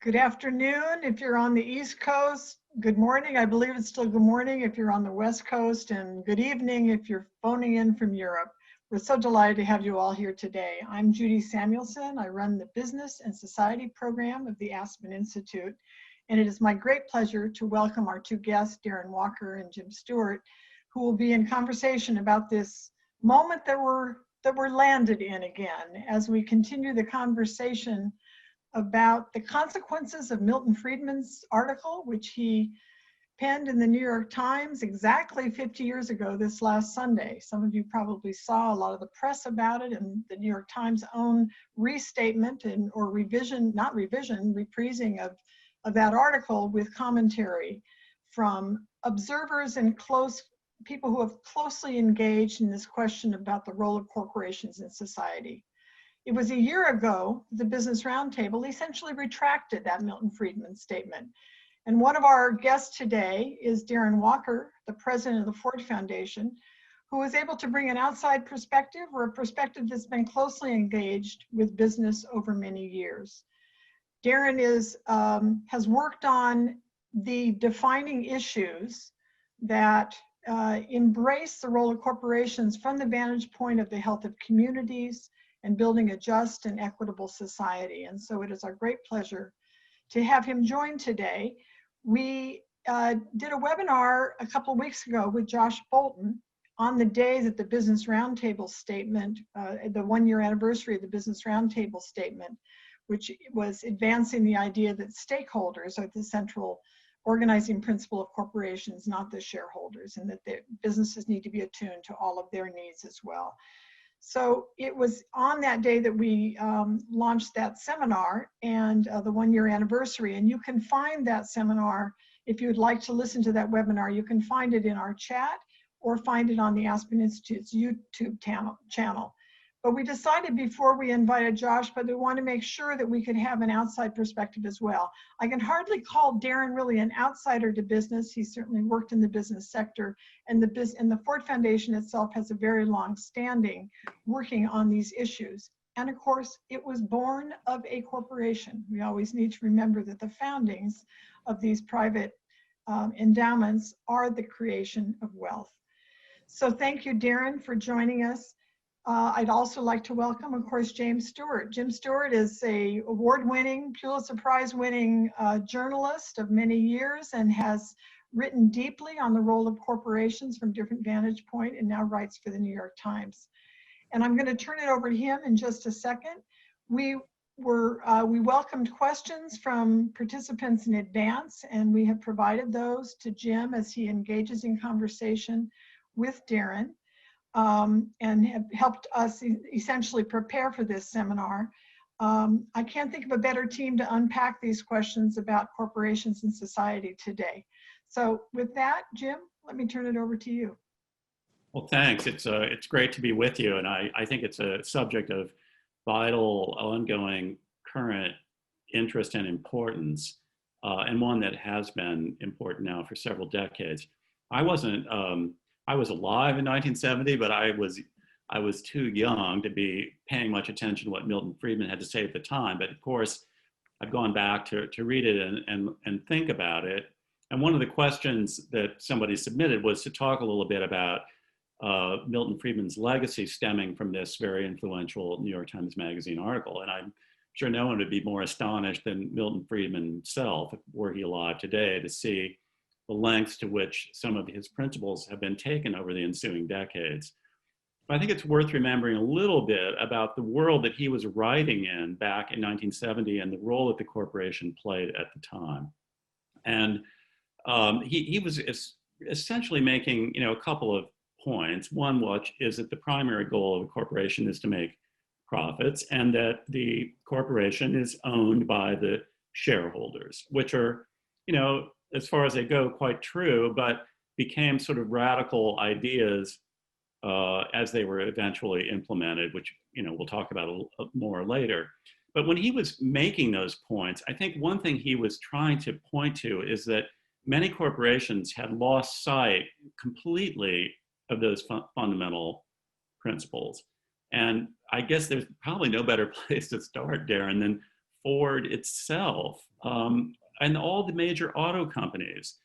Good afternoon if you're on the East Coast. Good morning. I believe it's still good morning if you're on the West Coast, and good evening if you're phoning in from Europe. We're so delighted to have you all here today. I'm Judy Samuelson. I run the Business and Society program of the Aspen Institute, and it is my great pleasure to welcome our two guests, Darren Walker and James Stewart, who will be in conversation about this moment that we're landed in again as we continue the conversation about the consequences of Milton Friedman's article, which he penned in the New York Times exactly 50 years ago this last Sunday. Some of you probably saw a lot of the press about it and the New York Times' own restatement or revision, not revision, reprising of that article with commentary from observers and people who have closely engaged in this question about the role of corporations in society. It was a year ago, the Business Roundtable essentially retracted that Milton Friedman statement. And one of our guests today is Darren Walker, the president of the Ford Foundation, who was able to bring an outside perspective, or a perspective that's been closely engaged with business over many years. Darren has worked on the defining issues that embrace the role of corporations from the vantage point of the health of communities and building a just and equitable society. And so it is our great pleasure to have him join today. We did a webinar a couple of weeks ago with Josh Bolton on the day that the Business Roundtable statement, the 1-year anniversary of the Business Roundtable statement, which was advancing the idea that stakeholders are the central organizing principle of corporations, not the shareholders, and that the businesses need to be attuned to all of their needs as well. So it was on that day that we launched that seminar and the 1-year anniversary. And you can find that seminar, if you would like to listen to that webinar, you can find it in our chat or find it on the Aspen Institute's YouTube channel. But we decided before we invited Josh, but we want to make sure that we could have an outside perspective as well. I can hardly call Darren really an outsider to business. He certainly worked in the business sector, and the Ford Foundation itself has a very long standing working on these issues. And of course, it was born of a corporation. We always need to remember that the foundings of these private endowments are the creation of wealth. So thank you, Darren, for joining us. I'd also like to welcome, of course, James Stewart. Jim Stewart is a award-winning, Pulitzer Prize-winning journalist of many years and has written deeply on the role of corporations from different vantage points and now writes for the New York Times. And I'm going to turn it over to him in just a second. We welcomed questions from participants in advance, and we have provided those to Jim as he engages in conversation with Darren. And have helped us essentially prepare for this seminar. I can't think of a better team to unpack these questions about corporations in society today. So with that, Jim, let me turn it over to you. Well, thanks. It's great to be with you. And I think it's a subject of vital, ongoing, current interest and importance, and one that has been important now for several decades. I was alive in 1970, but I was too young to be paying much attention to what Milton Friedman had to say at the time. But of course, I've gone back to read it and think about it. And one of the questions that somebody submitted was to talk a little bit about Milton Friedman's legacy stemming from this very influential New York Times Magazine article. And I'm sure no one would be more astonished than Milton Friedman himself, were he alive today, to see the lengths to which some of his principles have been taken over the ensuing decades. But I think it's worth remembering a little bit about the world that he was writing in back in 1970 and the role that the corporation played at the time. And he was essentially making, a couple of points. One, which is that the primary goal of a corporation is to make profits, and that the corporation is owned by the shareholders, which are, as far as they go, quite true, but became sort of radical ideas as they were eventually implemented, which we'll talk about more later. But when he was making those points, I think one thing he was trying to point to is that many corporations had lost sight completely of those fundamental principles. And I guess there's probably no better place to start, Darren, than Ford itself, and all the major auto companies,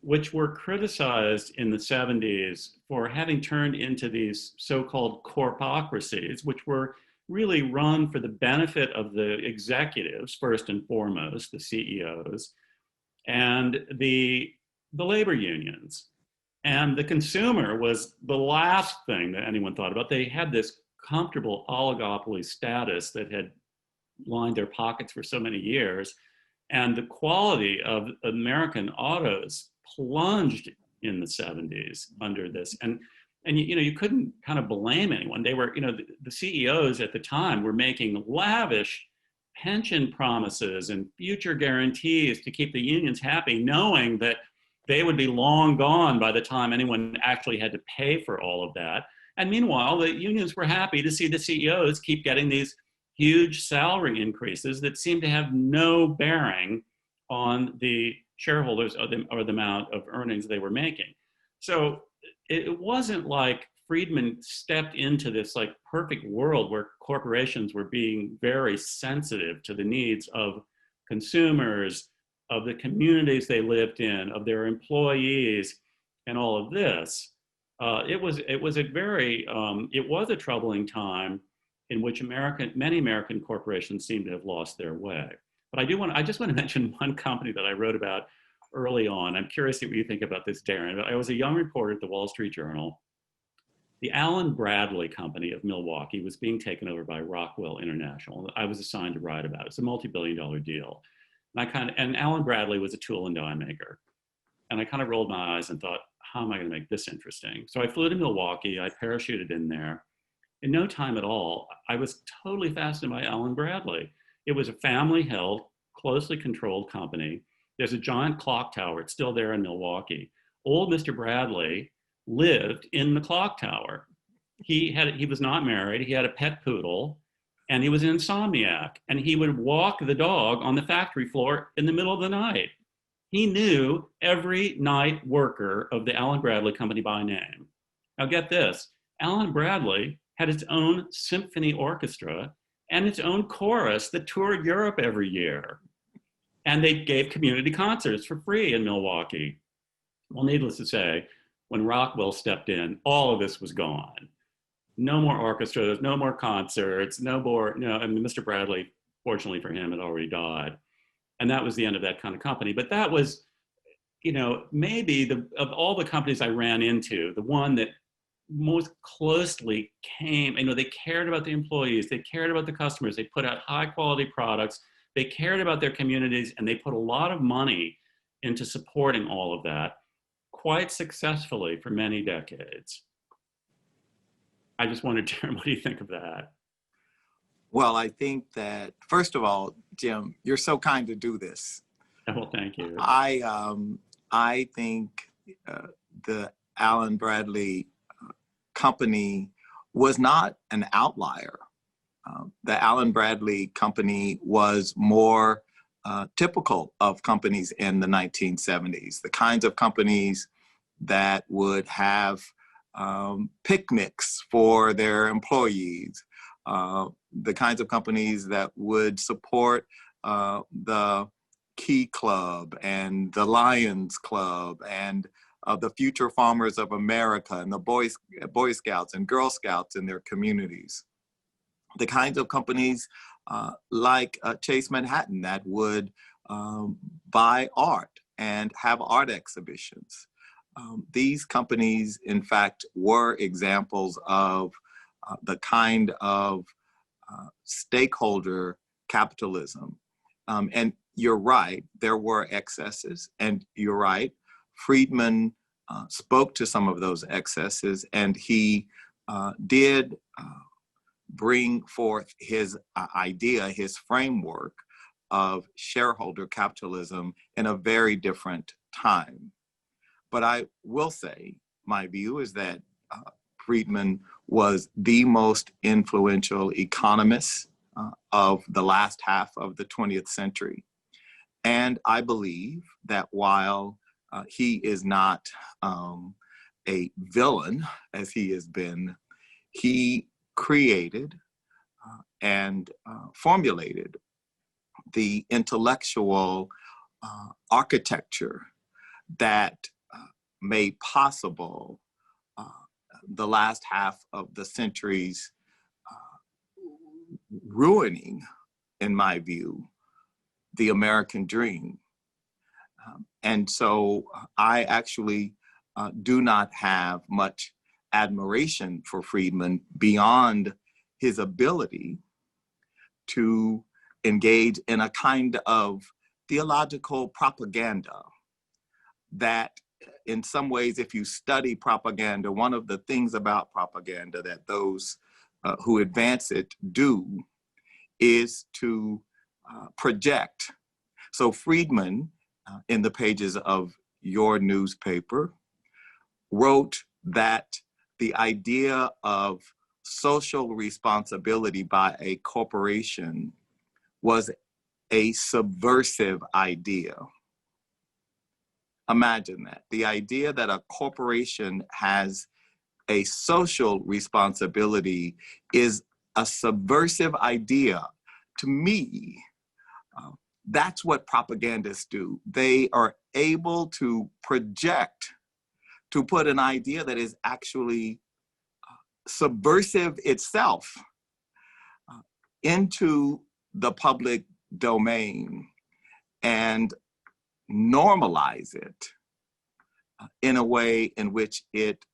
which were criticized in the 70s for having turned into these so-called corpocracies, which were really run for the benefit of the executives, first and foremost, the CEOs, and the labor unions. And the consumer was the last thing that anyone thought about. They had this comfortable oligopoly status that had lined their pockets for so many years. And the quality of American autos plunged in the 70s under this. And you couldn't kind of blame anyone. They were, the CEOs at the time were making lavish pension promises and future guarantees to keep the unions happy, knowing that they would be long gone by the time anyone actually had to pay for all of that. And meanwhile, the unions were happy to see the CEOs keep getting these huge salary increases that seemed to have no bearing on the shareholders or the amount of earnings they were making. So it wasn't like Friedman stepped into this like perfect world where corporations were being very sensitive to the needs of consumers, of the communities they lived in, of their employees, and all of this. It was a troubling time in which many American corporations seem to have lost their way. But I just want to mention one company that I wrote about early on. I'm curious what you think about this, Darren. I was a young reporter at the Wall Street Journal. The Allen Bradley Company of Milwaukee was being taken over by Rockwell International. I was assigned to write about it. It's a multi-billion-dollar deal. And Allen Bradley was a tool and die maker. And I kind of rolled my eyes and thought, how am I going to make this interesting? So I flew to Milwaukee. I parachuted in there. In no time at all, I was totally fascinated by Allen Bradley. It was a family-held, closely controlled company. There's a giant clock tower. It's still there in Milwaukee. Old Mr. Bradley lived in the clock tower. He was not married. He had a pet poodle, and he was an insomniac. And he would walk the dog on the factory floor in the middle of the night. He knew every night worker of the Allen Bradley Company by name. Now get this, Allen Bradley had its own symphony orchestra and its own chorus that toured Europe every year. And they gave community concerts for free in Milwaukee. Well, needless to say, when Rockwell stepped in, all of this was gone. No more orchestras, no more concerts, Mr. Bradley, fortunately for him, had already died. And that was the end of that kind of company. But that was, maybe of all the companies I ran into, the one that most closely came, they cared about the employees, they cared about the customers, they put out high quality products, they cared about their communities, and they put a lot of money into supporting all of that quite successfully for many decades. I just wondered, Darren, what do you think of that? Well, I think that, first of all, Jim, you're so kind to do this. Well, thank you. I think the Allen Bradley Company was not an outlier. The Allen Bradley Company was more typical of companies in the 1970s, the kinds of companies that would have picnics for their employees, the kinds of companies that would support the Key Club and the Lions Club and the Future Farmers of America and the Boy Scouts and Girl Scouts in their communities. The kinds of companies like Chase Manhattan that would buy art and have art exhibitions. These companies, in fact, were examples of the kind of stakeholder capitalism. And you're right, there were excesses, and you're right, Friedman spoke to some of those excesses, and he did bring forth his idea, his framework of shareholder capitalism in a very different time. But I will say, my view is that Friedman was the most influential economist of the last half of the 20th century. And I believe that while he is not a villain, as he has been, he created and formulated the intellectual architecture that made possible the last half of the century's ruining, in my view, the American dream. And so I actually do not have much admiration for Friedman beyond his ability to engage in a kind of theological propaganda that, in some ways, if you study propaganda, one of the things about propaganda that those who advance it do is to project. So Friedman, in the pages of your newspaper, wrote that the idea of social responsibility by a corporation was a subversive idea. Imagine that. The idea that a corporation has a social responsibility is a subversive idea. To me, that's what propagandists do. They are able to project, to put an idea that is actually subversive itself into the public domain and normalize it in a way in which it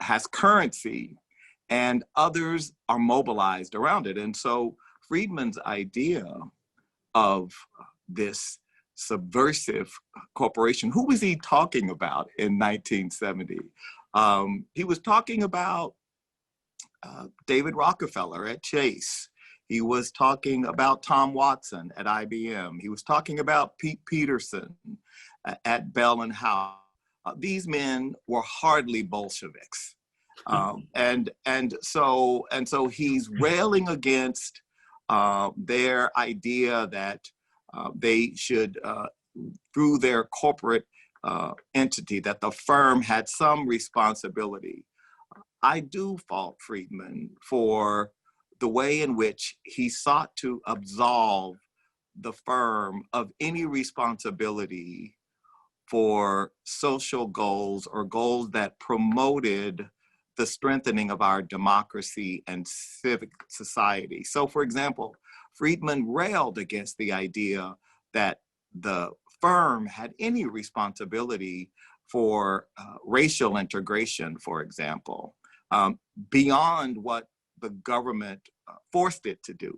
has currency and others are mobilized around it. And so Friedman's idea of this subversive corporation, who was he talking about in 1970? He was talking about David Rockefeller at Chase. He was talking about Tom Watson at IBM. He was talking about Pete Peterson at Bell and Howell. These men were hardly Bolsheviks. And so he's railing against their idea that they should, through their corporate entity, that the firm had some responsibility. I do fault Friedman for the way in which he sought to absolve the firm of any responsibility for social goals or goals that promoted the strengthening of our democracy and civic society. So, for example, Friedman railed against the idea that the firm had any responsibility for racial integration, for example, beyond what the government forced it to do.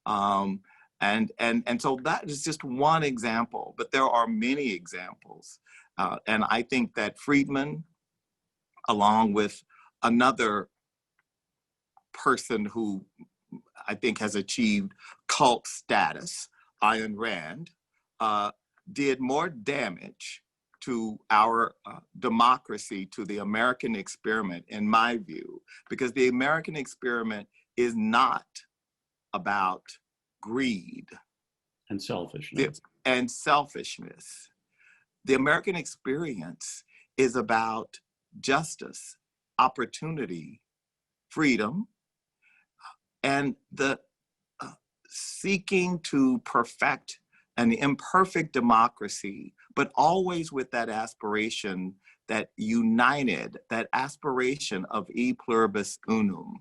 And so that is just one example, but there are many examples. And I think that Friedman, along with another person who I think has achieved cult status, Ayn Rand, did more damage to our democracy, to the American experiment, in my view, because the American experiment is not about greed and selfishness. The American experience is about justice, opportunity, freedom, and the seeking to perfect an imperfect democracy, but always with that aspiration that united, that aspiration of e pluribus unum.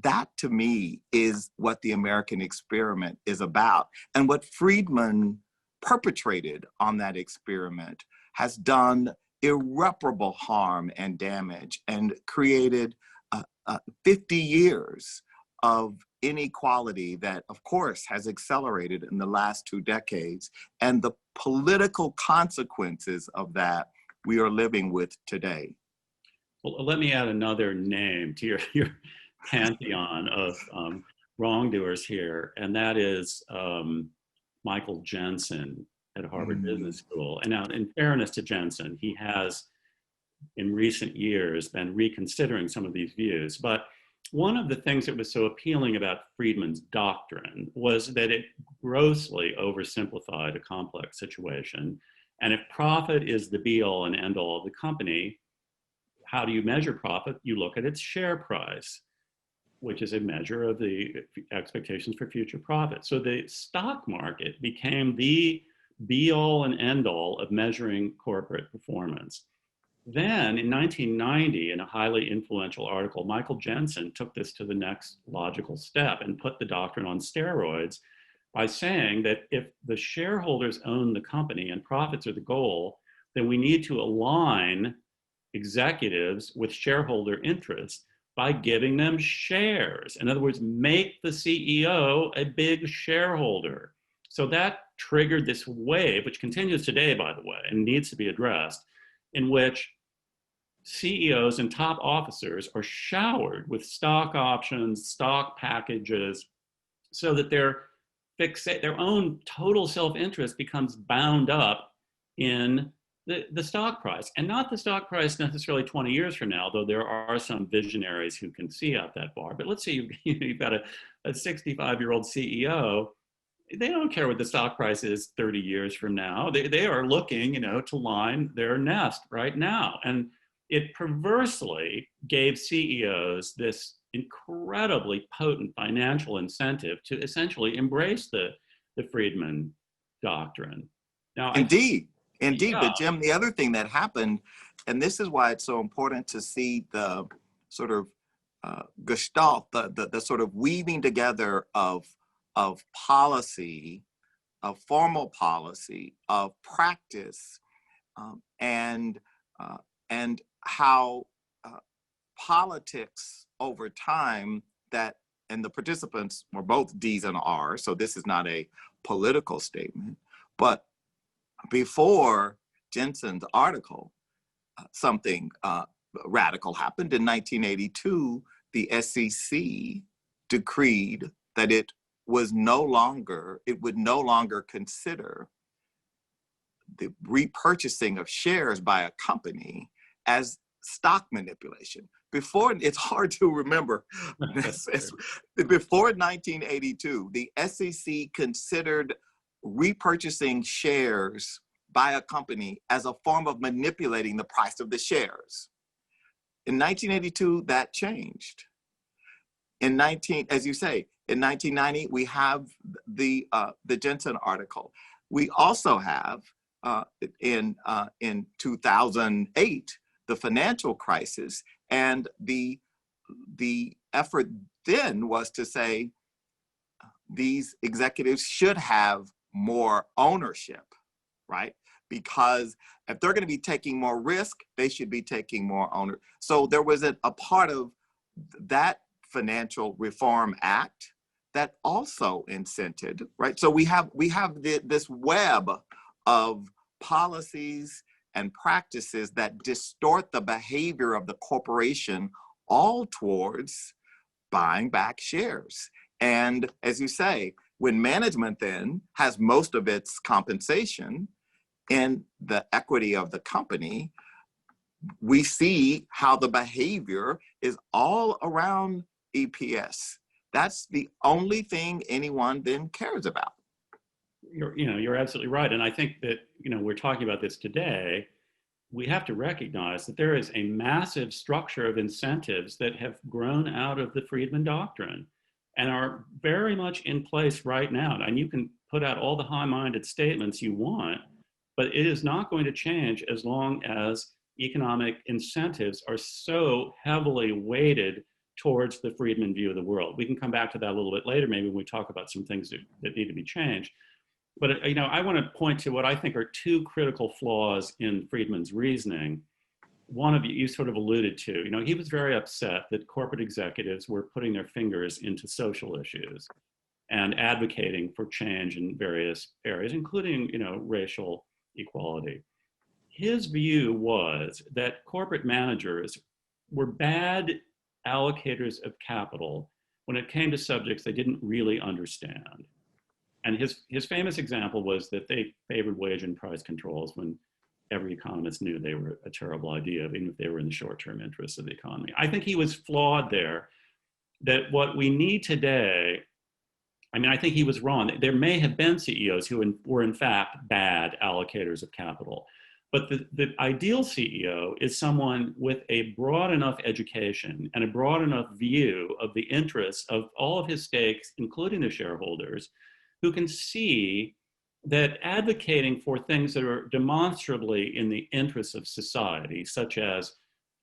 That, to me, is what the American experiment is about. And what Friedman perpetrated on that experiment has done irreparable harm and damage and created 50 years of inequality that, of course, has accelerated in the last 2 decades. And the political consequences of that we are living with today. Well, let me add another name to your pantheon of wrongdoers here, and that is Michael Jensen at Harvard Business School. And now, in fairness to Jensen, he has, in recent years, been reconsidering some of these views. But one of the things that was so appealing about Friedman's doctrine was that it grossly oversimplified a complex situation. And if profit is the be-all and end-all of the company, how do you measure profit? You look at its share price. which is a measure of the expectations for future profit. So the stock market became the be-all and end-all of measuring corporate performance. Then in 1990, in a highly influential article, Michael Jensen took this to the next logical step and put the doctrine on steroids by saying that if the shareholders own the company and profits are the goal, then we need to align executives with shareholder interests by giving them shares. In other words, make the CEO a big shareholder. So that triggered this wave, which continues today, by the way, and needs to be addressed, in which CEOs and top officers are showered with stock options, stock packages, so that their own total self-interest becomes bound up in the stock price, and not the stock price necessarily 20 years from now, though there are some visionaries who can see out that bar. But let's say you've got a 65-year-old CEO. They don't care what the stock price is 30 years from now. They are looking, to line their nest right now. And it perversely gave CEOs this incredibly potent financial incentive to essentially embrace the Friedman doctrine. Now, Indeed. Yeah. But Jim, the other thing that happened, and this is why it's so important to see the sort of gestalt, the sort of weaving together of policy, of formal policy, of practice, and how politics over time and the participants were both D's and R's, so this is not a political statement, but before Jensen's article, something radical happened. In 1982, the SEC decreed that it would no longer consider the repurchasing of shares by a company as stock manipulation. Before, it's hard to remember, before 1982, the SEC considered repurchasing shares by a company as a form of manipulating the price of the shares. In 1982, that changed. As you say, in 1990, we have the Jensen article. We also have in 2008 the financial crisis, and the effort then was to say these executives should have more ownership, right? Because if they're going to be taking more risk, they should be taking more ownership. So there was a part of that Financial Reform Act that also incented, right? So we have this web of policies and practices that distort the behavior of the corporation, all towards buying back shares. And as you say, when management then has most of its compensation in the equity of the company, we see how the behavior is all around EPS. That's the only thing anyone then cares about. You're absolutely right. And I think that, we're talking about this today. We have to recognize that there is a massive structure of incentives that have grown out of the Friedman doctrine and are very much in place right now. And you can put out all the high-minded statements you want, but it is not going to change as long as economic incentives are so heavily weighted towards the Friedman view of the world. We can come back to that a little bit later, maybe when we talk about some things that need to be changed. But I want to point to what I think are two critical flaws in Friedman's reasoning. One of you sort of alluded to, he was very upset that corporate executives were putting their fingers into social issues and advocating for change in various areas, including, racial equality. His view was that corporate managers were bad allocators of capital when it came to subjects they didn't really understand. And his famous example was that they favored wage and price controls when every economist knew they were a terrible idea, even if they were in the short-term interests of the economy. I think he was flawed there, that what we need today, I think he was wrong. There may have been CEOs who were in fact bad allocators of capital. But the ideal CEO is someone with a broad enough education and a broad enough view of the interests of all of his stakes, including the shareholders, who can see that advocating for things that are demonstrably in the interests of society, such as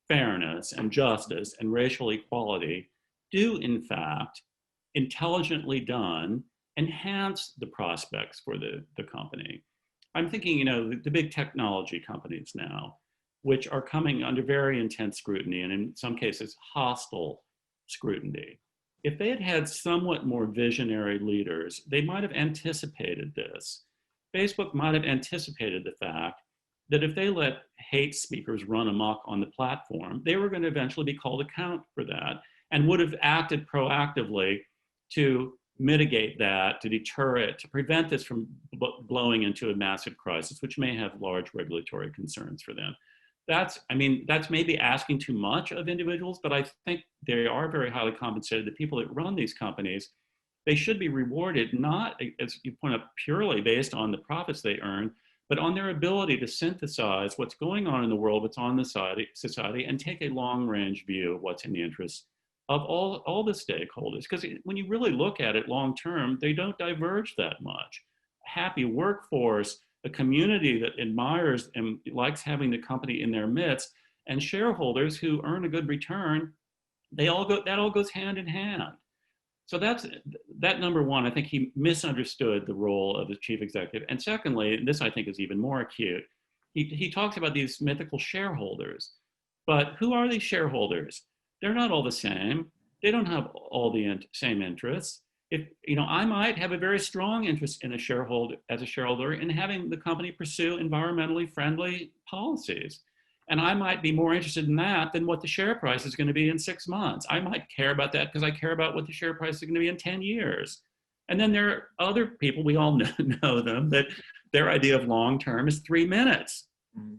fairness and justice and racial equality, do in fact, intelligently done, enhance the prospects for the company. I'm thinking, you know, the big technology companies now, which are coming under very intense scrutiny and in some cases hostile scrutiny. If they had had somewhat more visionary leaders, they might have anticipated this. Facebook might have anticipated the fact that if they let hate speakers run amok on the platform, they were going to eventually be called account for that and would have acted proactively to mitigate that, to deter it, to prevent this from blowing into a massive crisis, which may have large regulatory concerns for them. That's maybe asking too much of individuals, but I think they are very highly compensated. The people that run these companies, they should be rewarded, not, as you point out, purely based on the profits they earn, but on their ability to synthesize what's going on in the world, what's on the society, and take a long-range view of what's in the interest of all the stakeholders. Because when you really look at it long-term, they don't diverge that much. A happy workforce, a community that admires and likes having the company in their midst, and shareholders who earn a good return, that all goes hand in hand. So that number one. I think he misunderstood the role of the chief executive. And secondly, and this I think is even more acute, he talks about these mythical shareholders. But who are these shareholders? They're not all the same. They don't have all the same interests. If, you know, I might have a very strong interest in a shareholder in having the company pursue environmentally friendly policies. And I might be more interested in that than what the share price is going to be in 6 months. I might care about that because I care about what the share price is going to be in 10 years. And then there are other people, we all know them, that their idea of long-term is 3 minutes.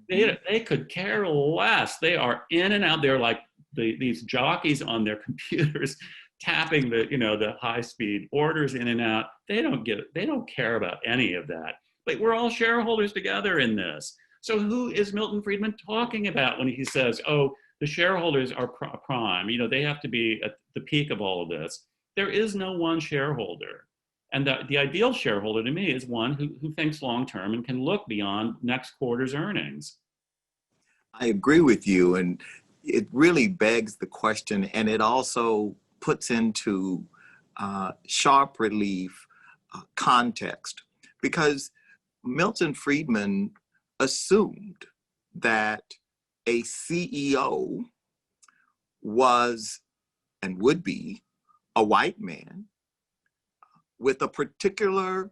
They could care less. They are in and out. They're like these jockeys on their computers tapping the high-speed orders in and out. They don't care about any of that. But we're all shareholders together in this. So who is Milton Friedman talking about when he says, oh, the shareholders are prime, they have to be at the peak of all of this? There is no one shareholder. And the ideal shareholder to me is one who thinks long-term and can look beyond next quarter's earnings. I agree with you. And it really begs the question, and it also puts into sharp relief context, because Milton Friedman assumed that a CEO was and would be a white man with a particular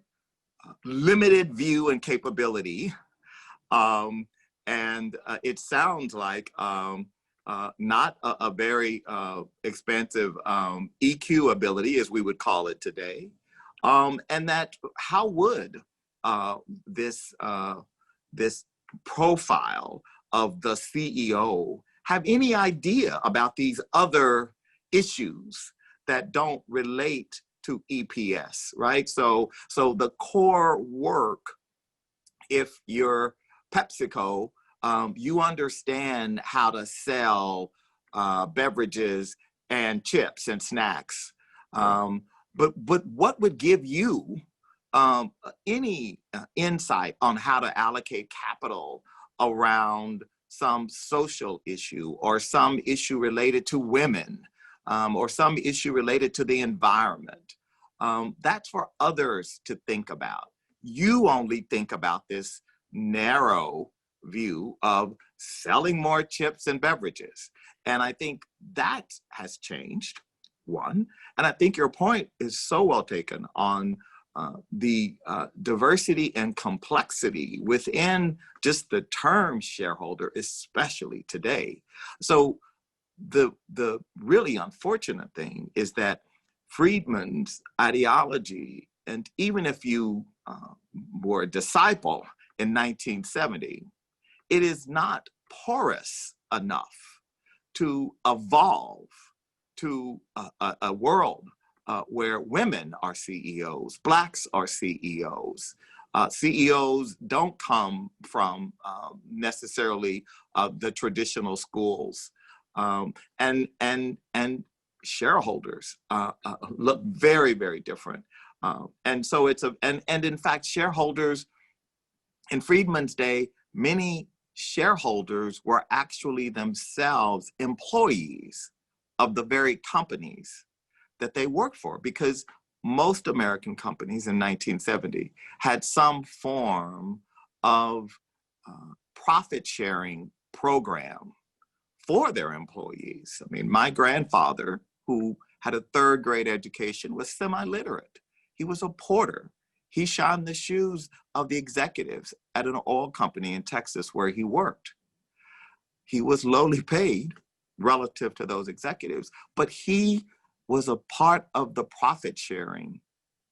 limited view and capability. And it sounds like not a very expensive EQ ability, as we would call it today. And that how would this profile of the CEO have any idea about these other issues that don't relate to EPS, right? So the core work, if you're PepsiCo, you understand how to sell beverages and chips and snacks. But what would give you any insight on how to allocate capital around some social issue or some issue related to women or some issue related to the environment? That's for others to think about. You only think about this narrow view of selling more chips and beverages. And I think that has changed, one. And I think your point is so well taken on the diversity and complexity within just the term shareholder, especially today. So the really unfortunate thing is that Friedman's ideology, and even if you were a disciple in 1970, it is not porous enough to evolve to a world where women are CEOs, Blacks are CEOs, CEOs don't come from necessarily the traditional schools, and shareholders look very, very different. And so and in fact, shareholders in Friedman's day, many shareholders were actually themselves employees of the very companies that they worked for, because most American companies in 1970 had some form of profit sharing program for their employees. I mean, my grandfather, who had a third grade education, was semi-literate. He was a porter. He shined the shoes of the executives at an oil company in Texas where he worked. He was lowly paid relative to those executives, but he was a part of the profit sharing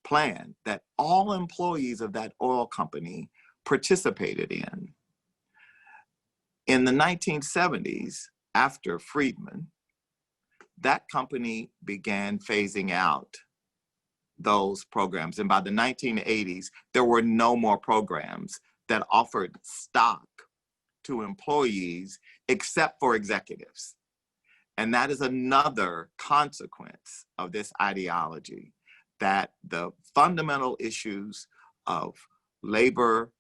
plan that all employees of that oil company participated in. In the 1970s, after Friedman, that company began phasing out those programs. And by the 1980s, there were no more programs that offered stock to employees except for executives. And that is another consequence of this ideology, that the fundamental issues of labor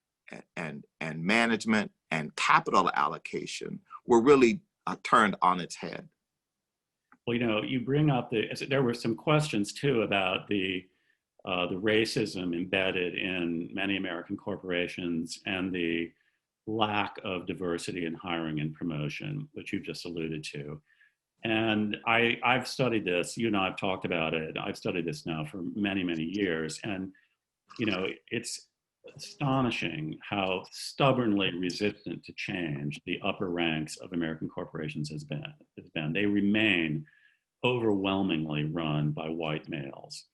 and management and capital allocation were really turned on its head. Well, you know, you bring up there were some questions too about the racism embedded in many American corporations and the lack of diversity in hiring and promotion, which you've just alluded to. And I've studied this, you and I have talked about it. I've studied this now for many, many years. And, you know, it's astonishing how stubbornly resistant to change the upper ranks of American corporations has been. They remain overwhelmingly run by white males.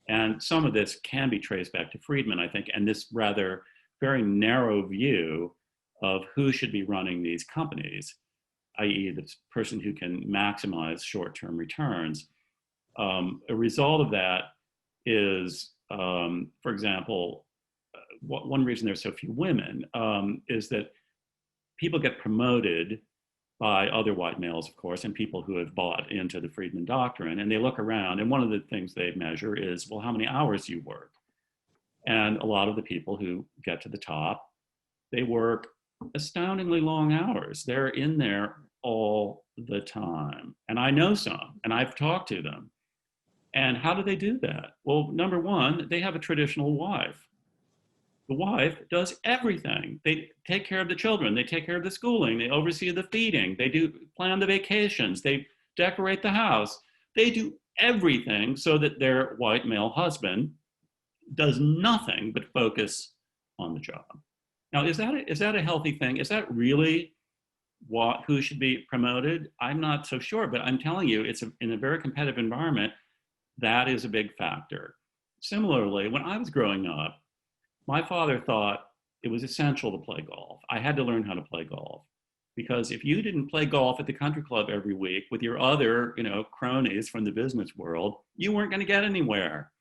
And some of this can be traced back to Friedman, I think, and this rather very narrow view of who should be running these companies, i.e. the person who can maximize short-term returns. A result of that is, for example, one reason there's so few women is that people get promoted by other white males, of course, and people who have bought into the Friedman doctrine, and they look around, and one of the things they measure is, well, how many hours you work. And a lot of the people who get to the top, they work astoundingly long hours. They're in there all the time. And I know some, and I've talked to them. And how do they do that? Well, number one, they have a traditional wife. The wife does everything. They take care of the children. They take care of the schooling. They oversee the feeding. They plan the vacations. They decorate the house. They do everything so that their white male husband does nothing but focus on the job. Now, is that a healthy thing? Is that really who should be promoted? I'm not so sure, but I'm telling you, in a very competitive environment, that is a big factor. Similarly, when I was growing up, my father thought it was essential to play golf. I had to learn how to play golf, because if you didn't play golf at the country club every week with your other, cronies from the business world, you weren't going to get anywhere.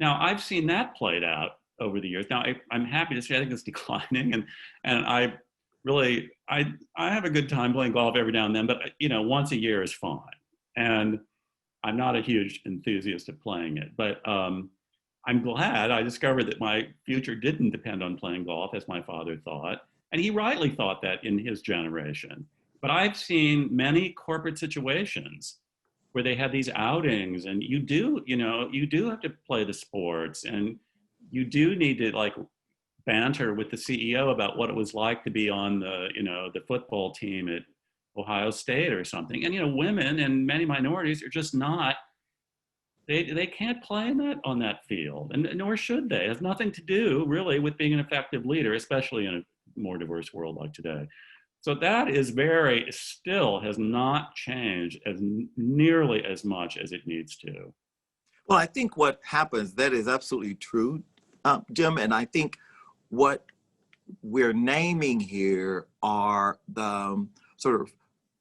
Now, I've seen that played out over the years. Now, I'm happy to say I think it's declining, and I have a good time playing golf every now and then, but once a year is fine. And I'm not a huge enthusiast of playing it, but I'm glad I discovered that my future didn't depend on playing golf, as my father thought, and he rightly thought that in his generation. But I've seen many corporate situations where they had these outings, and you do have to play the sports, and you do need to banter with the CEO about what it was like to be on the football team at Ohio State or something. And women and many minorities are just not. They can't play on that field, and nor should they. It has nothing to do really with being an effective leader, especially in a more diverse world like today. So that is still has not changed as nearly as much as it needs to. Well, I think what happens, that is absolutely true, Jim, and I think what we're naming here are the sort of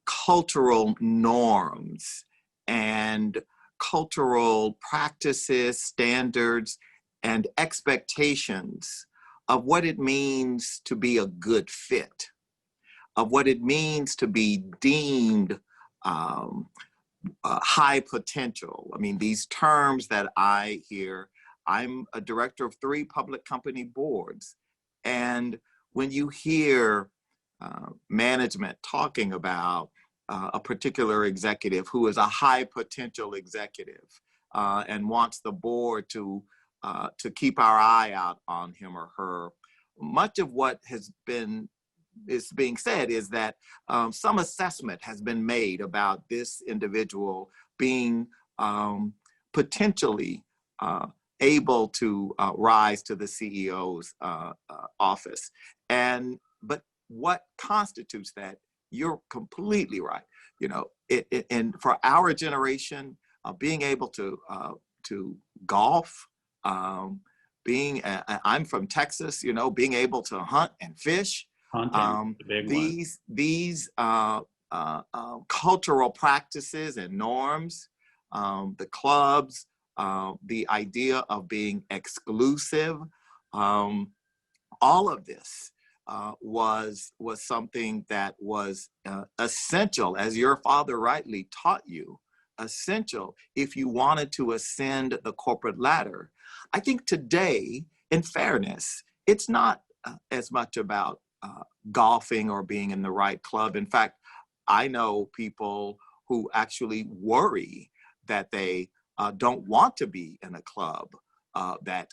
cultural norms and cultural practices, standards, and expectations of what it means to be a good fit, of what it means to be deemed high potential. I mean, these terms that I hear, I'm a director of 3 public company boards. And when you hear management talking about a particular executive who is a high potential executive and wants the board to keep our eye out on him or her, much of what is being said is that some assessment has been made about this individual being potentially able to rise to the CEO's office. But what constitutes that? You're completely right. You know, and for our generation, being able to golf, I'm from Texas, you know, being able to hunt and fish. Hunting, the big These cultural practices and norms, the clubs, the idea of being exclusive, all of this was something that was essential, as your father rightly taught you, essential if you wanted to ascend the corporate ladder. I think today, in fairness, it's not as much about golfing or being in the right club. In fact, I know people who actually worry that they don't want to be in a club that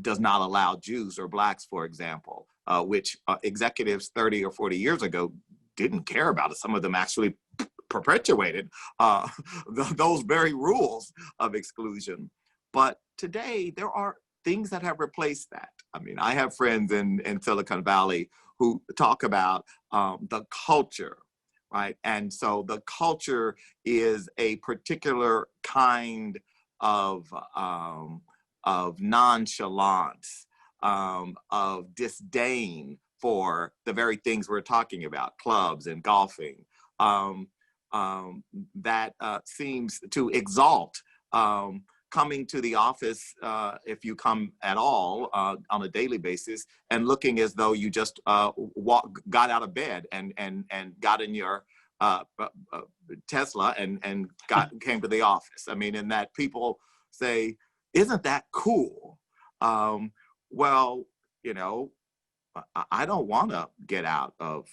does not allow Jews or Blacks, for example, which executives 30 or 40 years ago didn't care about it. Some of them actually perpetuated those very rules of exclusion. But today, there are things that have replaced that. I mean, I have friends in Silicon Valley who talk about the culture, right? And so the culture is a particular kind of nonchalance, of disdain for the very things we're talking about, clubs and golfing, that seems to exalt coming to the office, if you come at all on a daily basis, and looking as though you just got out of bed and got in your Tesla and came to the office. I mean, and that people say, isn't that cool? Well, you know, I don't want to get out of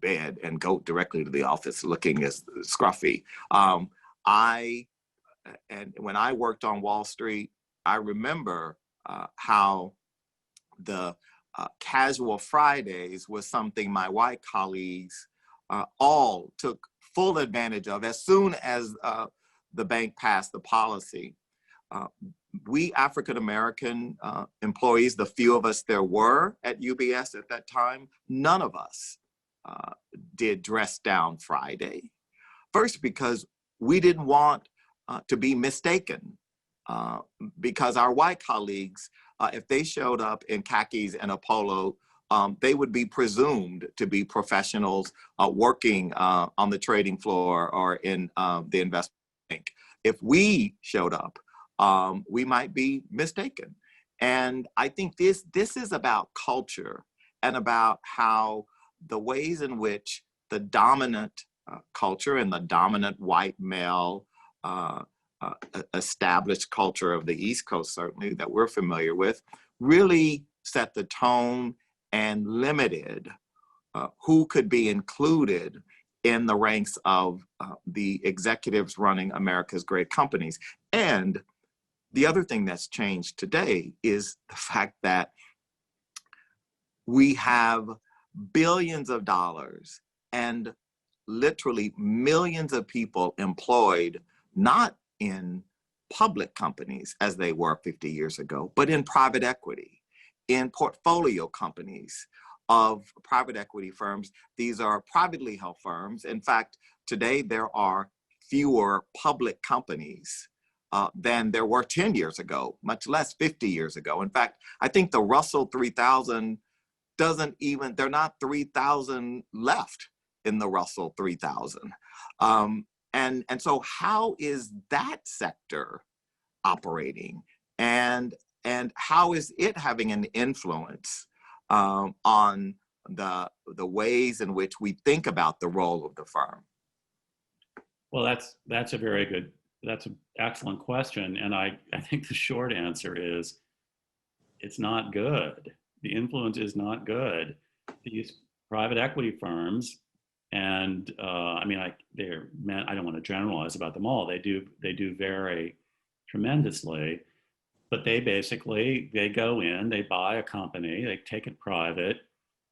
bed and go directly to the office looking as scruffy. And when I worked on Wall Street, I remember how the casual Fridays was something my white colleagues all took full advantage of as soon as the bank passed the policy. We African-American employees, the few of us there were at UBS at that time, none of us did dress down Friday. First, because we didn't want to be mistaken, because our white colleagues, if they showed up in khakis and a polo, they would be presumed to be professionals working on the trading floor or in the investment bank. If we showed up, we might be mistaken. And I think this is about culture and about how the ways in which the dominant culture and the dominant white male established culture of the East Coast, certainly, that we're familiar with, really set the tone and limited who could be included in the ranks of the executives running America's great companies. And the other thing that's changed today is the fact that we have billions of dollars and literally millions of people employed, not in public companies as they were 50 years ago, but in private equity, in portfolio companies of private equity firms. These are privately held firms. In fact, today there are fewer public companies than there were 10 years ago, much less 50 years ago. In fact, I think the Russell 3000 doesn't even, there are not 3,000 left in the Russell 3000. And so how is that sector operating? And and how is it having an influence on the ways in which we think about the role of the firm? Well, that's an excellent question. And I think the short answer is it's not good. The influence is not good. These private equity firms, and I mean, I don't want to generalize about them all. They do vary tremendously, but they go in, they buy a company, they take it private,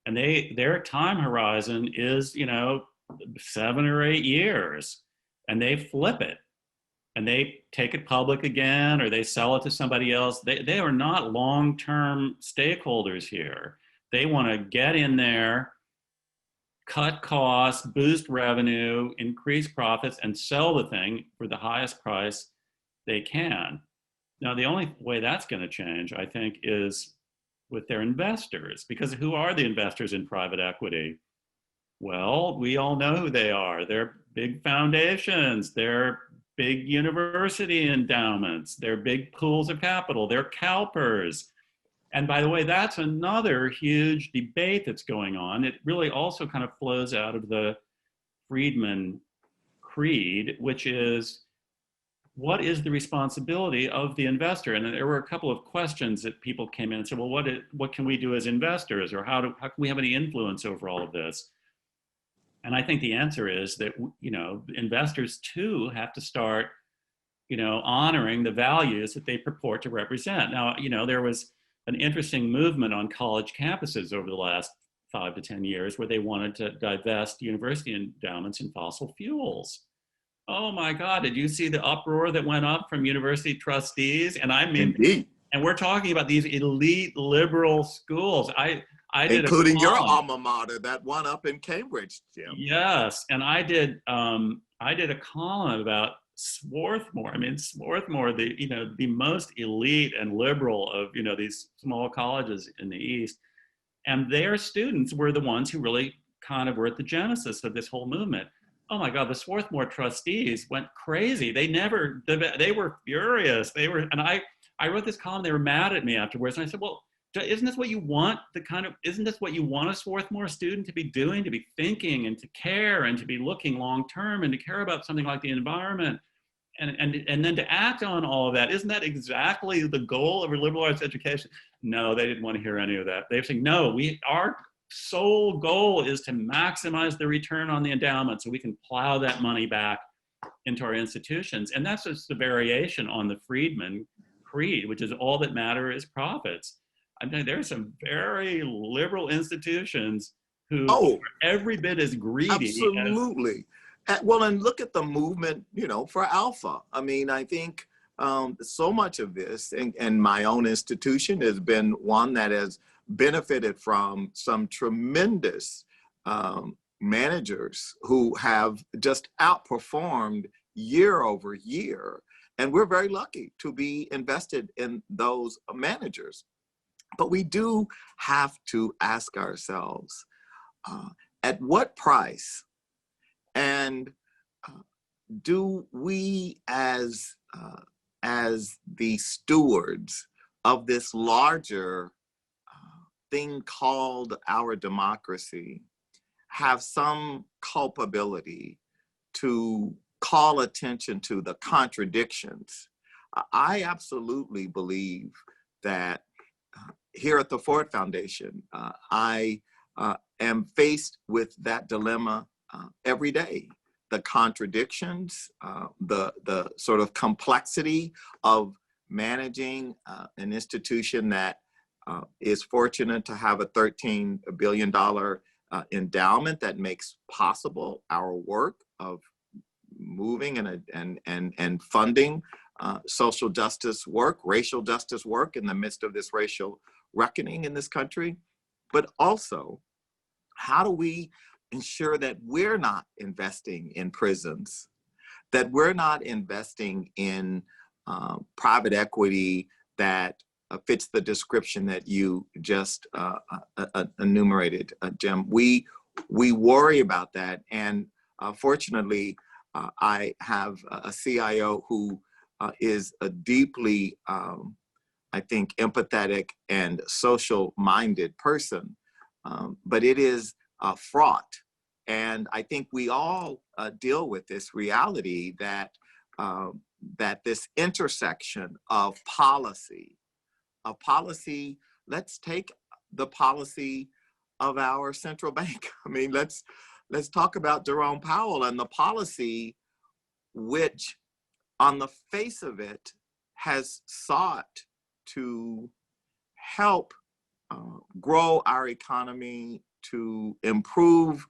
and their time horizon is 7 or 8 years, and they flip it and they take it public again, or they sell it to somebody else. They are not long-term stakeholders here. They want to get in there, cut costs, boost revenue, increase profits, and sell the thing for the highest price they can. Now, the only way that's going to change, I think, is with their investors, because who are the investors in private equity? Well, we all know who they are. They're big foundations, they're big university endowments, they're big pools of capital, they're CalPERS. And by the way, that's another huge debate that's going on. It really also kind of flows out of the Friedman creed, which is, what is the responsibility of the investor? And there were a couple of questions that people came in and said, well, what can we do as investors? Or how can we have any influence over all of this? And I think the answer is that, investors too have to start, honoring the values that they purport to represent. Now, there was an interesting movement on college campuses over the last 5 to 10 years where they wanted to divest university endowments in fossil fuels. Oh my God, did you see the uproar that went up from university trustees? And I mean, Indeed. And we're talking about these elite liberal schools. I did including your alma mater, that one up in Cambridge, Jim. Yes, and I did a column about Swarthmore. I mean, Swarthmore, the most elite and liberal of these small colleges in the East, and their students were the ones who really kind of were at the genesis of this whole movement. Oh my God, the Swarthmore trustees went crazy. They were furious. And I wrote this column. They were mad at me afterwards, and I said, well, isn't this what you want? Isn't this what you want a Swarthmore student to be doing? To be thinking and to care and to be looking long term and to care about something like the environment, and then to act on all of that. Isn't that exactly the goal of a liberal arts education? No, they didn't want to hear any of that. They were saying, no, our sole goal is to maximize the return on the endowment so we can plow that money back into our institutions. And that's just the variation on the Friedman creed, which is all that matter is profits. I mean, there's some very liberal institutions who are every bit as greedy. Absolutely. Well, and look at the movement, for alpha. I mean, I think so much of this, and my own institution has been one that has benefited from some tremendous managers who have just outperformed year over year. And we're very lucky to be invested in those managers. But we do have to ask ourselves, at what price? And do we as the stewards of this larger thing called our democracy have some culpability to call attention to the contradictions? I absolutely believe that here at the Ford Foundation, I am faced with that dilemma every day. The contradictions, the sort of complexity of managing an institution that is fortunate to have a $13 billion endowment that makes possible our work of moving and funding social justice work, racial justice work in the midst of this racial reckoning in this country. But also, how do we ensure that we're not investing in prisons, that we're not investing in private equity that fits the description that you just enumerated, Jim? We worry about that. And fortunately, I have a CIO who is a deeply I think, empathetic and social-minded person, but it is fraught. And I think we all deal with this reality that that this intersection of policy, let's take the policy of our central bank. I mean, let's talk about Jerome Powell and the policy which, on the face of it, has sought to help grow our economy, to improve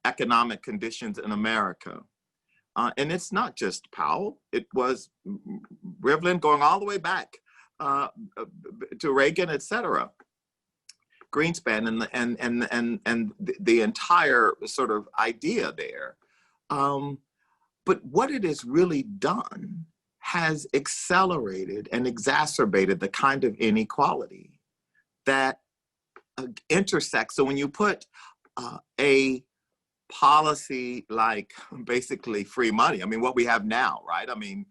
economic conditions in America. And it's not just Powell, it was Rivlin going all the way back to Reagan, et cetera, Greenspan, and the entire sort of idea there. But what it has really done has accelerated and exacerbated the kind of inequality that intersects. So when you put a policy like basically free money, I mean, what we have now, right? I mean,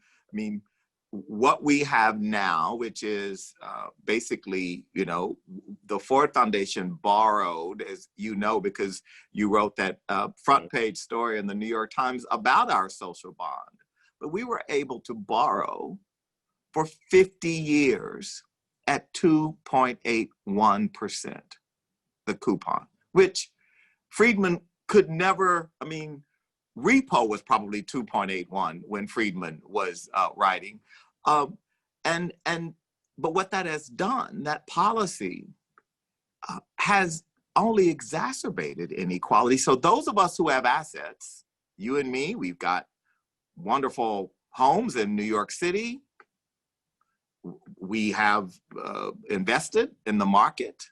what we have now, which is basically, you know, the Ford Foundation borrowed, as you know, because you wrote that front page story in the New York Times about our social bond. But we were able to borrow for 50 years at 2.81%, the coupon, which Friedman could never, I mean, repo was probably 2.81 when Friedman was writing. But what that has done, that policy has only exacerbated inequality. So those of us who have assets, you and me, we've got wonderful homes in New York City. We have invested in the market.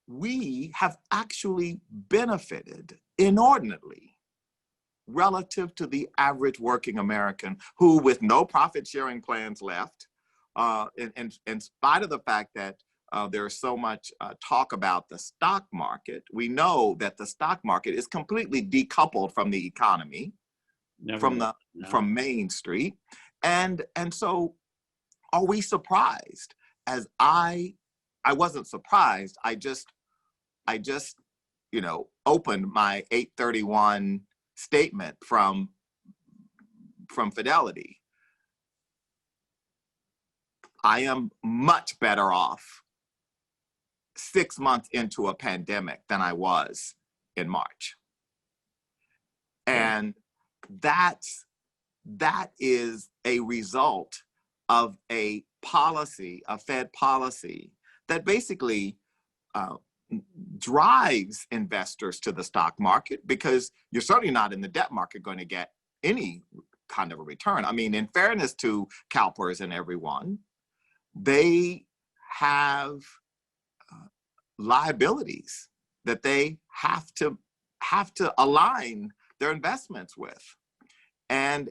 We have actually benefited inordinately relative to the average working American who, with no profit sharing plans left, in spite of the fact that there's so much talk about the stock market, we know that the stock market is completely decoupled from the economy, from Main Street. And so are we surprised? As I wasn't surprised, I just, you know, opened my 831 statement from Fidelity. I am much better off 6 months into a pandemic than I was in March. And that is a result of a policy, a Fed policy, that basically drives investors to the stock market, because you're certainly not in the debt market going to get any kind of a return. I mean, in fairness to CalPERS and everyone, they have liabilities that they have to align their investments with. And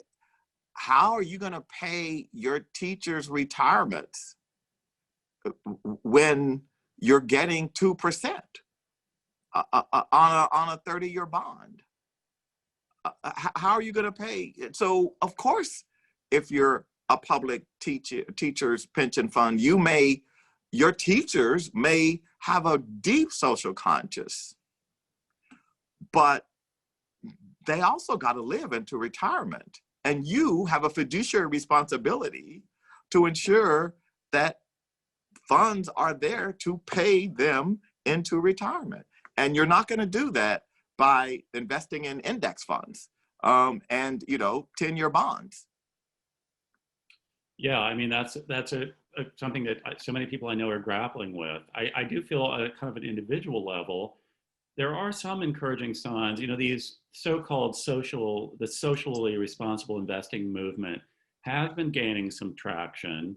how are you going to pay your teachers' retirements when you're getting 2% on a 30-year bond? How are you going to pay? So, of course, if you're a public teacher's pension fund, your teachers may have a deep social conscience, but they also got to live into retirement. And you have a fiduciary responsibility to ensure that funds are there to pay them into retirement. And you're not going to do that by investing in index funds and, you know, 10-year bonds. Yeah, I mean, that's something that so many people I know are grappling with. I do feel at kind of an individual level, there are some encouraging signs. You know, these so-called the socially responsible investing movement has been gaining some traction.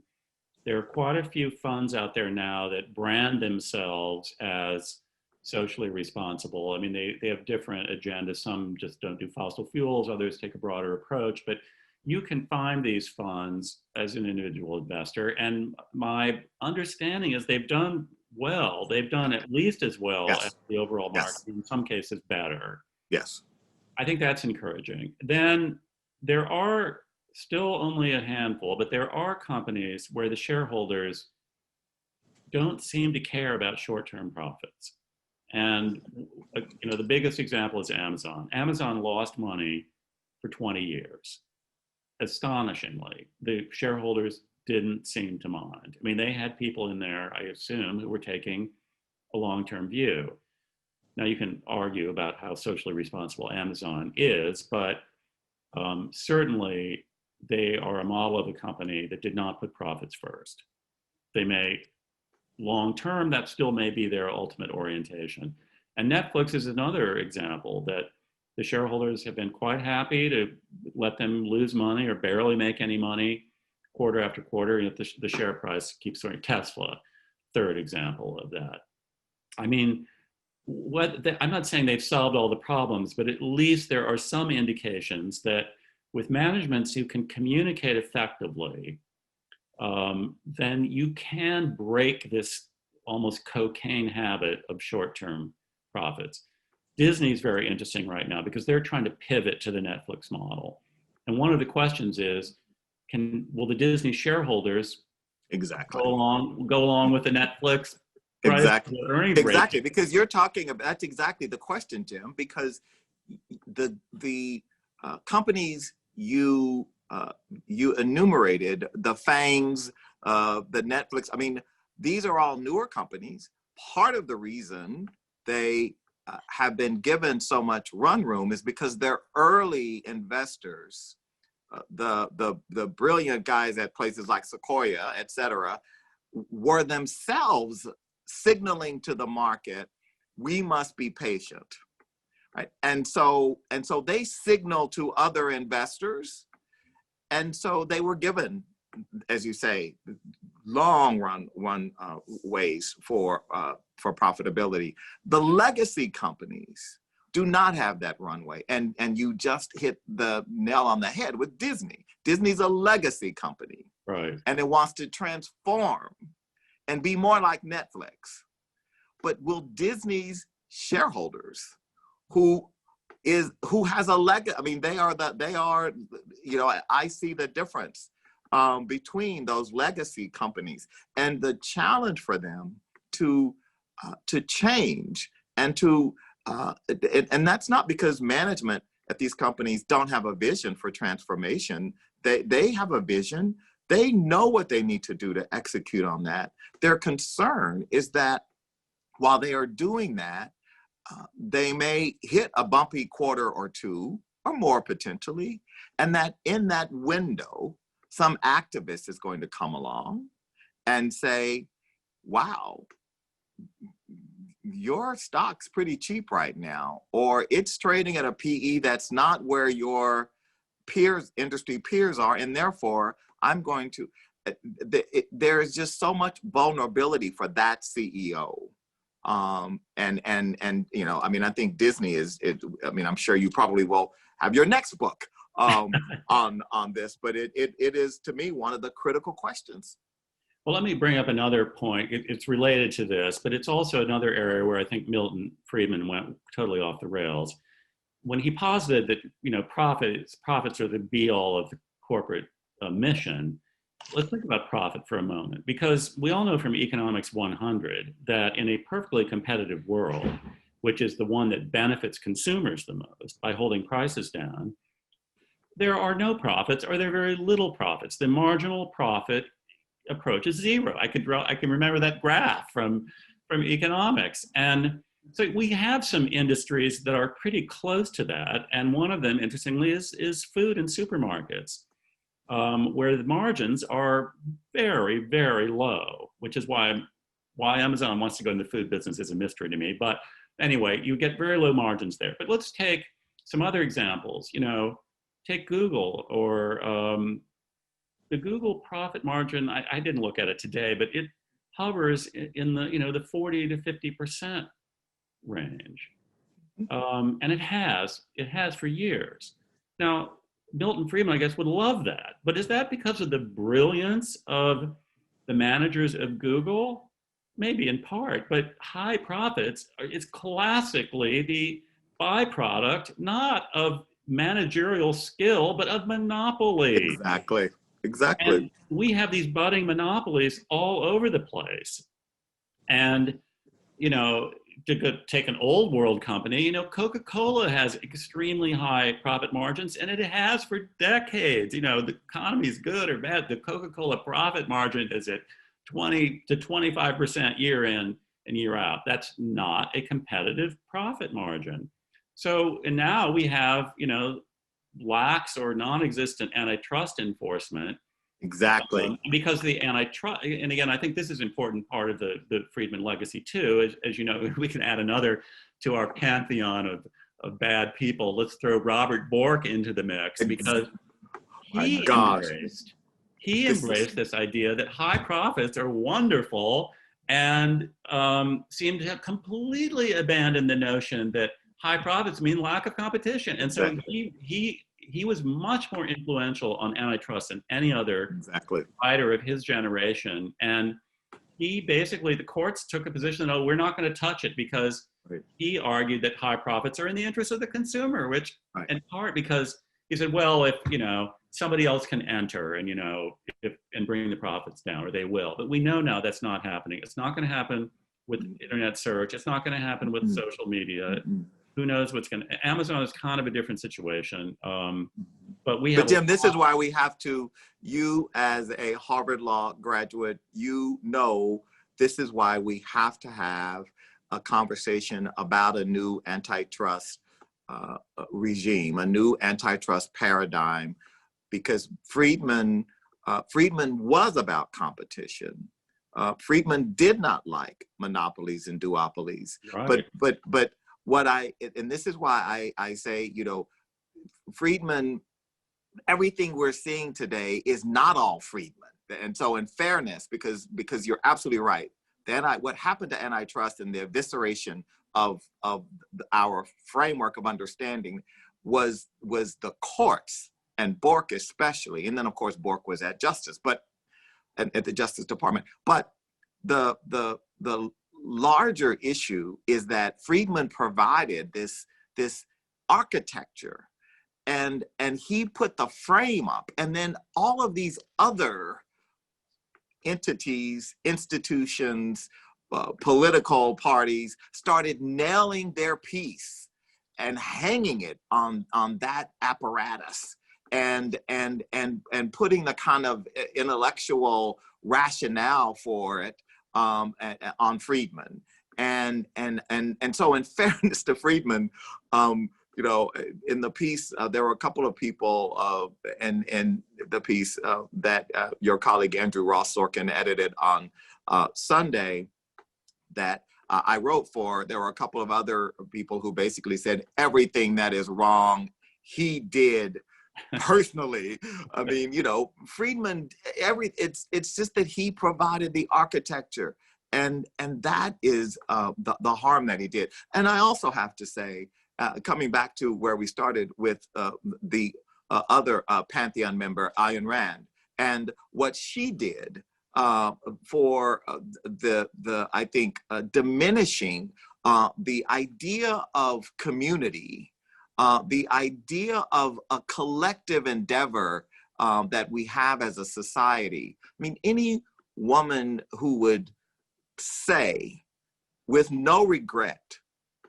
There are quite a few funds out there now that brand themselves as socially responsible. I mean, they have different agendas. Some just don't do fossil fuels, others take a broader approach, but you can find these funds as an individual investor. And my understanding is they've done well. They've done at least as well as the overall market, in some cases better. Yes. I think that's encouraging. Then there are still only a handful, but there are companies where the shareholders don't seem to care about short-term profits. And the biggest example is Amazon. Amazon lost money for 20 years. Astonishingly, the shareholders didn't seem to mind. I mean, they had people in there, I assume, who were taking a long-term view. Now, you can argue about how socially responsible Amazon is, but certainly they are a model of a company that did not put profits first. They may, long-term, that still may be their ultimate orientation. And Netflix is another example that the shareholders have been quite happy to let them lose money or barely make any money quarter after quarter, and the share price keeps soaring. Tesla, third example of that. I mean, I'm not saying they've solved all the problems, but at least there are some indications that with managements who can communicate effectively, then you can break this almost cocaine habit of short-term profits. Disney's very interesting right now because they're trying to pivot to the Netflix model. And one of the questions is, will the Disney shareholders exactly go along with the Netflix price, exactly the earnings exactly rate? Because you're talking about, that's exactly the question, Jim, because the companies you enumerated, the FANGs, the Netflix, I mean, these are all newer companies. Part of the reason they have been given so much run room is because they're early investors. The brilliant guys at places like Sequoia, et cetera, were themselves signaling to the market, we must be patient, right? And so they signal to other investors, and so they were given, as you say, long run ways for profitability. The legacy companies do not have that runway, and you just hit the nail on the head with Disney. Disney's a legacy company, Right? And it wants to transform and be more like Netflix. But will Disney's shareholders, who has a legacy, I mean, I see the difference between those legacy companies and the challenge for them to change and to and that's not because management at these companies don't have a vision for transformation. They have a vision. They know what they need to do to execute on that. Their concern is that while they are doing that, they may hit a bumpy quarter or two or more potentially, and that in that window, some activist is going to come along and say, wow, your stock's pretty cheap right now, or it's trading at a PE that's not where your industry peers are, and therefore I'm going to, there is just so much vulnerability for that CEO. I mean, I think Disney I'm sure you probably will have your next book on this, but it is, to me, one of the critical questions. Well, let me bring up another point. It's related to this, but it's also another area where I think Milton Friedman went totally off the rails. When he posited that, profits are the be-all of the corporate mission, let's think about profit for a moment, because we all know from Economics 100 that in a perfectly competitive world, which is the one that benefits consumers the most by holding prices down, there are no profits, or there are very little profits. The marginal profit approach is zero. I can remember that graph from economics. And so we have some industries that are pretty close to that. And one of them, interestingly, is food and supermarkets, where the margins are very, very low, which is why Amazon wants to go into the food business is a mystery to me. But anyway, you get very low margins there. But let's take some other examples. Take Google, or the Google profit margin. I didn't look at it today, but it hovers in the 40 to 50% range, and it has for years. Now, Milton Friedman, I guess, would love that, but is that because of the brilliance of the managers of Google? Maybe in part, but high profits is classically the byproduct not of managerial skill, but of monopoly. Exactly. And Exactly. we have these budding monopolies all over the place. And, you know, take an old world company, you know, Coca-Cola has extremely high profit margins, and it has for decades. You know, the economy is good or bad, the Coca-Cola profit margin is at 20 to 25% year in and year out. That's not a competitive profit margin. So, and now we have, you know, lax or non-existent antitrust enforcement, Exactly. because the antitrust, and again, I think this is an important part of the Friedman legacy too. As you know, we can add another to our pantheon of bad people. Let's throw Robert Bork into the mix, because My he gosh. embraced he This is embraced this idea that high profits are wonderful, and seemed to have completely abandoned the notion that high profits mean lack of competition. And so exactly. he was much more influential on antitrust than any other Exactly. writer of his generation. And he basically, the courts took a position that, oh, we're not going to touch it, because Right. he argued that high profits are in the interest of the consumer, which Right. in part because he said, well, if, you know, somebody else can enter and, you know, and bring the profits down, or they will. But we know now that's not happening. It's not going to happen with internet search. It's not going to happen with social media. Who knows what's going to, Amazon is kind of a different situation. But we have Jim, this is why we have to, you as a Harvard Law graduate, you know, this is why we have to have a conversation about a new antitrust regime, a new antitrust paradigm, because Friedman was about competition. Friedman did not like monopolies and duopolies. right. But what and this is why I say, you know, Friedman, everything we're seeing today is not all Friedman. And so in fairness, because you're absolutely right, what happened to antitrust and the evisceration of our framework of understanding was the courts, and Bork especially, and then of course Bork was at Justice, but at the Justice Department. But the larger issue is that Friedman provided this architecture, and he put the frame up, and then all of these other entities, institutions, political parties started nailing their piece and hanging it on that apparatus, and putting the kind of intellectual rationale for it on Friedman. And so in fairness to Friedman, you know, in the piece, there were a couple of people in the piece that your colleague Andrew Ross Sorkin edited on Sunday that I wrote for. There were a couple of other people who basically said everything that is wrong, he did personally. I mean, you know, Friedman, it's just that he provided the architecture, and that is the harm that he did. And I also have to say, coming back to where we started with the other Pantheon member, Ayn Rand, and what she did for I think, diminishing the idea of community, the idea of a collective endeavor that we have as a society. I mean, any woman who would say with no regret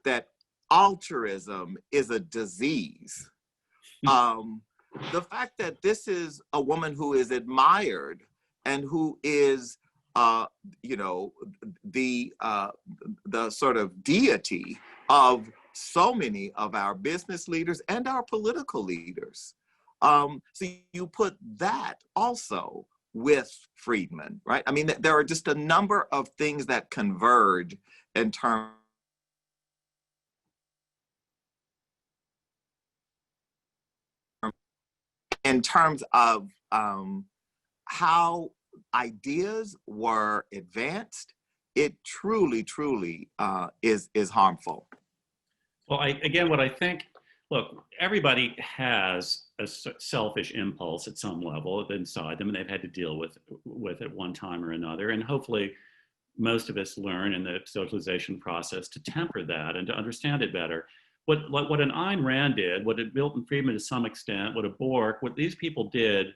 that altruism is a disease, the fact that this is a woman who is admired and who is, you know, the sort of deity of so many of our business leaders and our political leaders. So you put that also with Friedman, right? I mean, there are just a number of things that converge in terms of how ideas were advanced. It truly is harmful. Well, again, what I think, look, everybody has a selfish impulse at some level inside them, and they've had to deal with it one time or another. And hopefully most of us learn in the socialization process to temper that and to understand it better. what an Ayn Rand did, what Milton Friedman to some extent, what a Bork, what these people did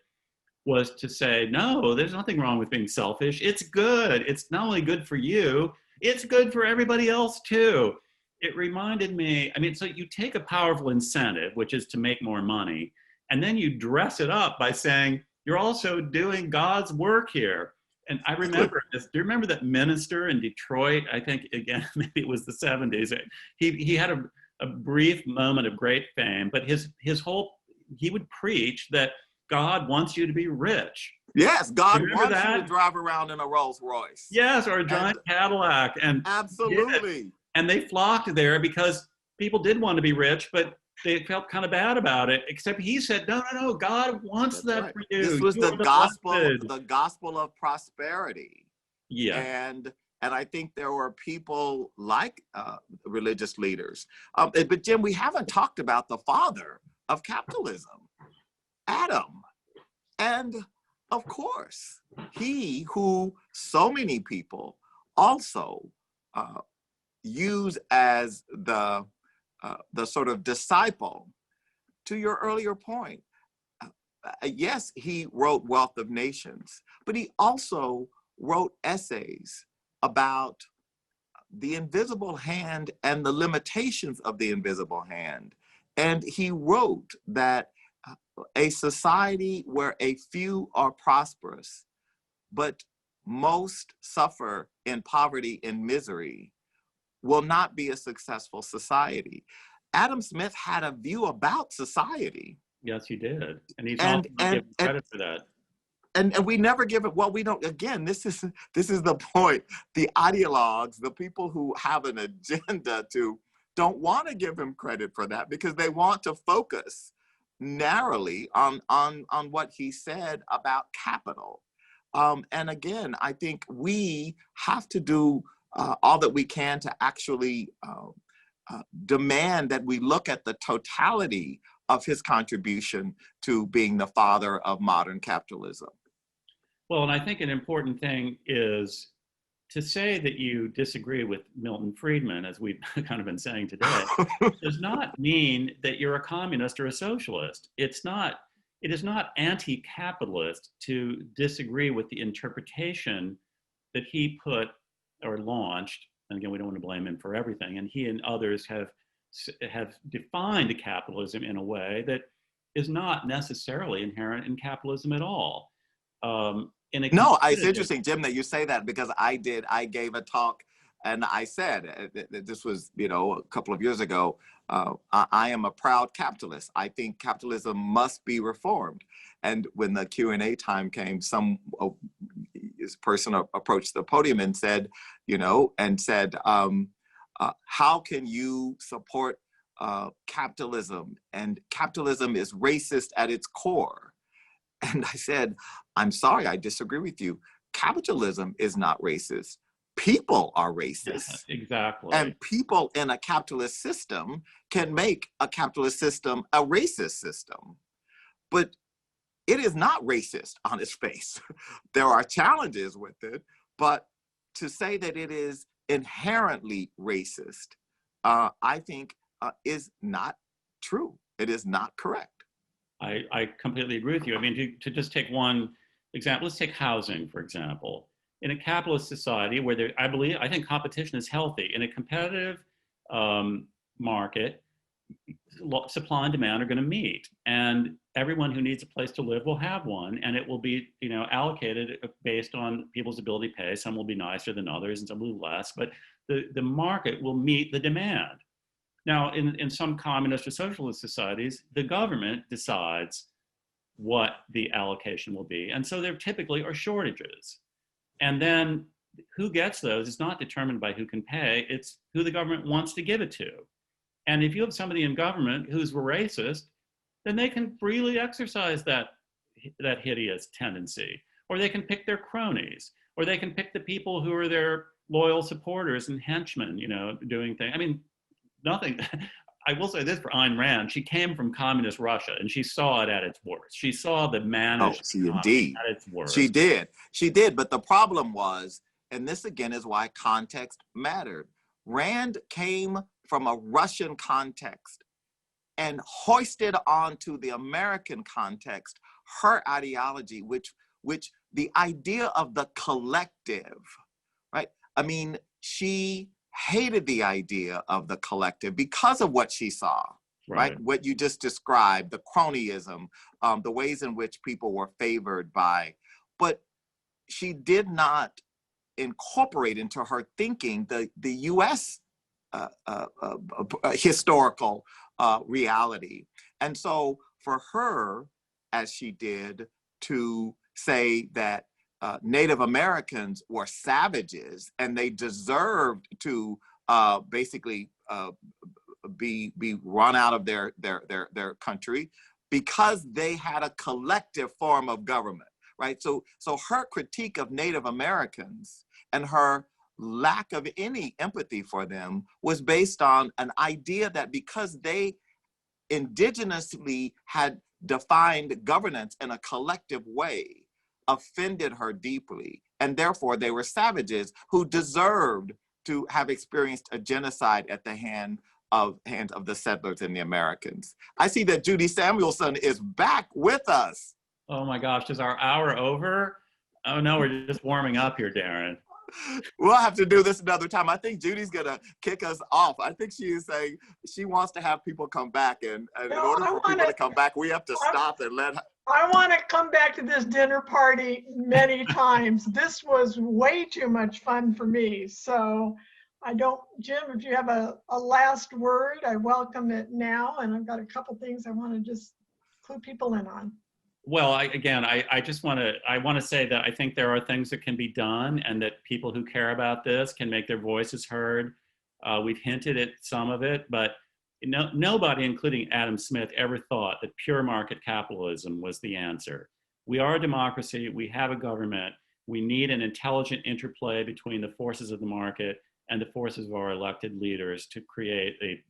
was to say, no, there's nothing wrong with being selfish. It's good. It's not only good for you, it's good for everybody else too. It reminded me, I mean, so you take a powerful incentive, which is to make more money, and then you dress it up by saying, you're also doing God's work here. And I remember this. Do you remember that minister in Detroit? I think, again, maybe it was the 70s. He had a brief moment of great fame, but his whole, he would preach that God wants you to be rich. Yes, God wants that? you to drive around in a Rolls Royce. Yes, or a giant Cadillac. And absolutely. And they flocked there because people did want to be rich, but they felt kind of bad about it. Except he said, no, God wants That's that right. for you. This was the gospel of prosperity. Yeah. And I think there were people like religious leaders. But Jim, we haven't talked about the father of capitalism, Adam. And of course, he who so many people also use as the sort of disciple. To your earlier point, yes, he wrote Wealth of Nations, but he also wrote essays about the invisible hand and the limitations of the invisible hand. And he wrote that a society where a few are prosperous, but most suffer in poverty and misery, will not be a successful society. Adam Smith had a view about society. Yes, he did. And he's not given credit for that. And we never give it, well, we don't, again, this is the point. The ideologues, the people who have an agenda don't want to give him credit for that because they want to focus narrowly on what he said about capital. And again, I think we have to do all that we can to actually demand that we look at the totality of his contribution to being the father of modern capitalism. Well, and I think an important thing is to say that you disagree with Milton Friedman, as we've kind of been saying today, does not mean that you're a communist or a socialist. It is not anti-capitalist to disagree with the interpretation that he put or launched. And again, we don't want to blame him for everything. And he and others have defined capitalism in a way that is not necessarily inherent in capitalism at all. No, it's interesting, Jim, that you say that because I gave a talk and I said, this was, a couple of years ago, I am a proud capitalist. I think capitalism must be reformed. And when the Q&A time came, this person approached the podium and said, how can you support capitalism? And capitalism is racist at its core. And I said, I'm sorry, I disagree with you. Capitalism is not racist. People are racist. Yeah, exactly. And people in a capitalist system can make a capitalist system a racist system. But it is not racist on its face. There are challenges with it, but to say that it is inherently racist, I think is not true. It is not correct. I completely agree with you. I mean, to just take one example, let's take housing, for example. In a capitalist society where I think competition is healthy. In a competitive market, supply and demand are going to meet, and everyone who needs a place to live will have one, and it will be allocated based on people's ability to pay. Some will be nicer than others, and some will be less, but the market will meet the demand. Now, in some communist or socialist societies, the government decides what the allocation will be, and so there typically are shortages. And then who gets those is not determined by who can pay, it's who the government wants to give it to. And if you have somebody in government who's racist, then they can freely exercise that hideous tendency, or they can pick their cronies, or they can pick the people who are their loyal supporters and henchmen, doing things. I mean, nothing. I will say this for Ayn Rand, she came from communist Russia and she saw it at its worst. She saw the managed economy at its worst. She did. But the problem was, and this again is why context mattered, Rand came from a Russian context and hoisted onto the American context her ideology, which the idea of the collective, right? I mean, she hated the idea of the collective because of what she saw, right? What you just described, the cronyism, the ways in which people were favored by, but she did not incorporate into her thinking the US historical reality. And so for her, as she did, to say that Native Americans were savages and they deserved to basically be run out of their country because they had a collective form of government, right? So her critique of Native Americans and her lack of any empathy for them was based on an idea that because they indigenously had defined governance in a collective way, offended her deeply, and therefore they were savages who deserved to have experienced a genocide at the hands of the settlers and the Americans. I see that Judy Samuelson is back with us. Oh my gosh, is our hour over? Oh no, we're just warming up here, Darren. We'll have to do this another time. I think Judy's gonna kick us off. I think she is saying she wants to have people come back, and in order for people to come back, we have to stop and let her. I want to come back to this dinner party many times. This was way too much fun for me. So I don't, Jim, if you have a last word, I welcome it now. And I've got a couple things I want to just clue people in on. Well, I just want to say that I think there are things that can be done and that people who care about this can make their voices heard. We've hinted at some of it, but nobody, including Adam Smith, ever thought that pure market capitalism was the answer. We are a democracy. We have a government. We need an intelligent interplay between the forces of the market and the forces of our elected leaders to create a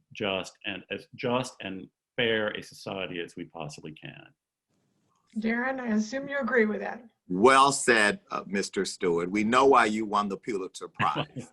as just and fair a society as we possibly can. Darren, I assume you agree with that. Well said, Mr. Stewart. We know why you won the Pulitzer Prize.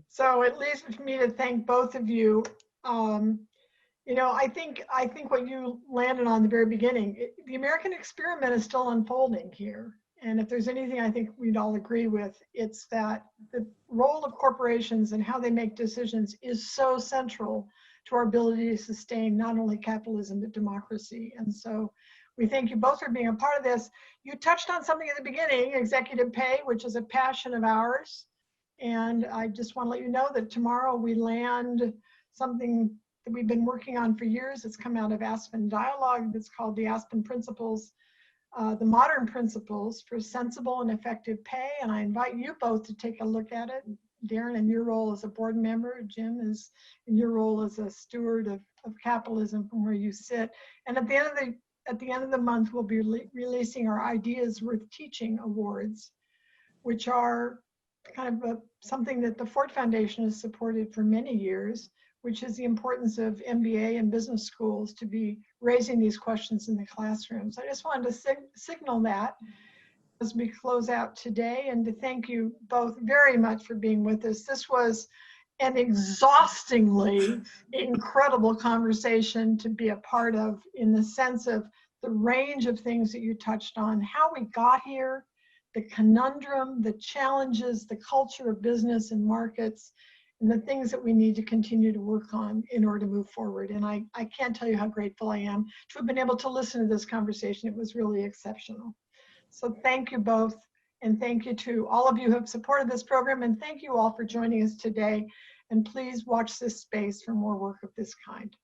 So it leaves for me to thank both of you. I think what you landed on the very beginning, the American experiment is still unfolding here. And if there's anything I think we'd all agree with, it's that the role of corporations and how they make decisions is so central to our ability to sustain not only capitalism, but democracy. And so we thank you both for being a part of this. You touched on something at the beginning, executive pay, which is a passion of ours. And I just want to let you know that tomorrow we land something that we've been working on for years. It's come out of Aspen Dialogue. It's called the Aspen Principles, the Modern Principles for Sensible and Effective Pay. And I invite you both to take a look at it. Darren, in your role as a board member, Jim is in your role as a steward of capitalism from where you sit. And at the end of the month, we'll be releasing our Ideas Worth Teaching Awards, which are kind of something that the Ford Foundation has supported for many years, which is the importance of MBA and business schools to be raising these questions in the classrooms. I just wanted to signal that as we close out today, and to thank you both very much for being with us. This was an exhaustingly incredible conversation to be a part of, in the sense of the range of things that you touched on, how we got here, the conundrum, the challenges, the culture of business and markets, and the things that we need to continue to work on in order to move forward. And I can't tell you how grateful I am to have been able to listen to this conversation. It was really exceptional. So thank you both. And thank you to all of you who have supported this program. And thank you all for joining us today. And please watch this space for more work of this kind.